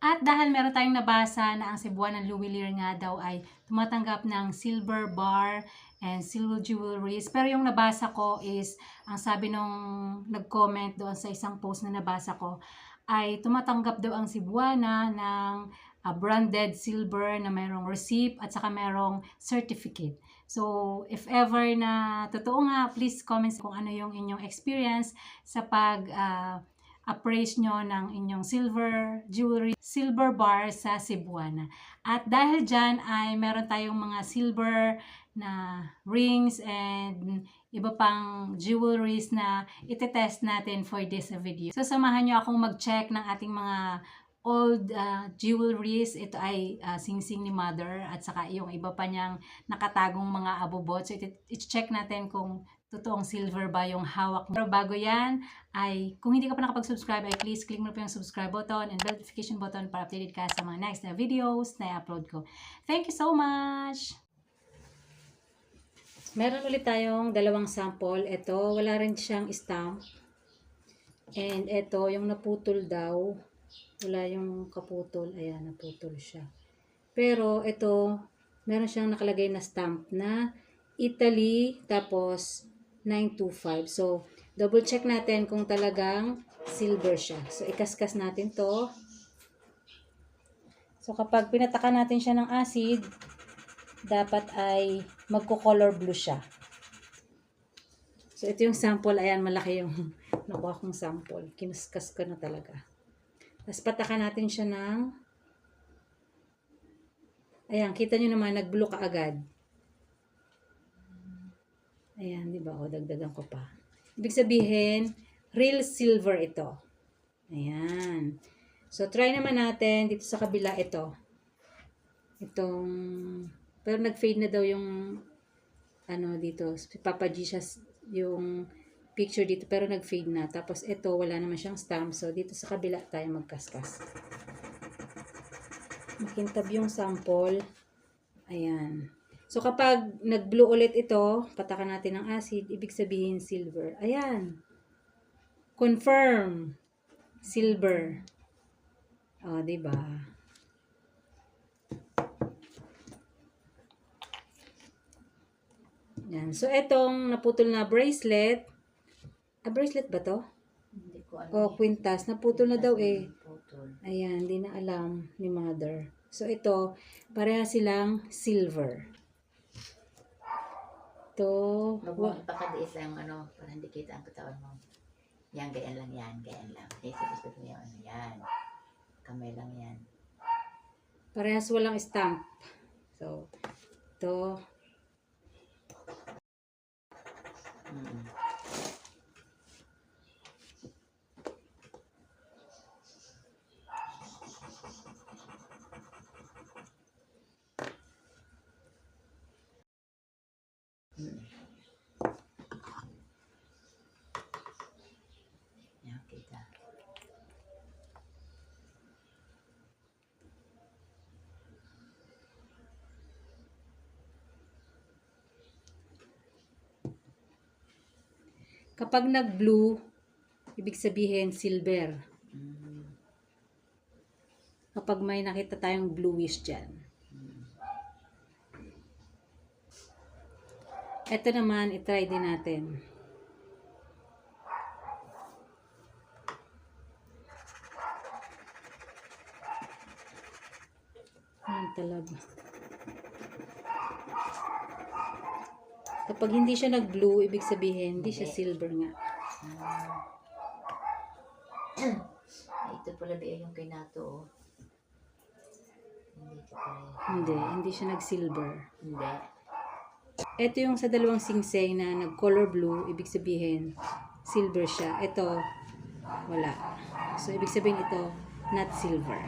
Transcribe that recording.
At dahil meron tayong nabasa na ang Cebuanan Juwelier nga daw ay tumatanggap ng silver bar and silver jewelries. Pero yung nabasa ko is, ang sabi nung nag-comment doon sa isang post na nabasa ko, ay tumatanggap daw ang Cebuana ng branded silver na mayroong receipt at saka mayroong certificate. So, if ever na totoo nga, please comment kung ano yung inyong experience sa appraise nyo ng inyong silver jewelry, silver bar sa Cebuana. At dahil dyan ay meron tayong mga silver na rings and iba pang jewelries na itetest natin for this video. So, samahan nyo akong mag-check ng ating mga old jewelries. Ito ay singsing ni mother at saka yung iba pa niyang nakatagong mga abubot. So, i-check natin kung totoong silver ba yung hawak. Pero bago yan, ay kung hindi ka pa nakapag-subscribe, ay please click mo na po yung subscribe button and bell notification button para updated ka sa mga next na videos na i-upload ko. Thank you so much! Meron ulit tayong dalawang sample. Ito, wala rin siyang stamp. And ito, yung naputol daw. Wala yung kaputol. Ayan, naputol siya. Pero ito, meron siyang nakalagay na stamp na Italy, tapos 925. So, double check natin kung talagang silver siya. So, ikaskas natin to. So, kapag pinatakan natin siya ng acid, dapat ay magko-color blue siya. So, ito yung sample. Ayan, malaki yung nakuha kong sample. Kinaskas ko na talaga. Tapos, patakan natin siya ng ayan, kita nyo naman, nag-blue ka agad. Ayan, di ba? O, dagdagan ko pa. Ibig sabihin, real silver ito. Ayan. So, try naman natin dito sa kabila ito. Itong, pero nag-fade na daw yung, ano dito, Papa G siya yung picture dito, pero nag-fade na. Tapos ito, wala naman siyang stamp. So, dito sa kabila tayo magkaskas. Makintab yung sample. Ayan. So, kapag nag-blue ulit ito, patakan natin ng acid, ibig sabihin silver. Ayan. Confirm. Silver. O, diba? Ayan. So, itong naputol na bracelet. Bracelet ba to? Hindi ko alam. O, kwintas. Naputol na daw eh. Ayan, hindi na alam ni mother. So, ito, pareha silang silver. Ito. Pagkadiis lang ano, para hindi kita ang katawan mo. Yan, ganyan lang yan, ganyan lang. Tapos ko yung ano, yan. Kamay lang yan. Parehas walang stamp. So, ito. Yan, kita. Kapag nag-blue, ibig sabihin silver. Kapag may nakita tayong bluish dyan. Ito naman, itry din natin. Ayan talaga. Kapag hindi siya nag-blue, ibig sabihin, hindi siya silver nga. Ito pala ba yung kinato, oh. Hindi siya nag-silver. Hindi. Ito yung sa dalawang singsing na nag-color blue, ibig sabihin, silver siya. Ito, wala. So, ibig sabihin ito, not silver.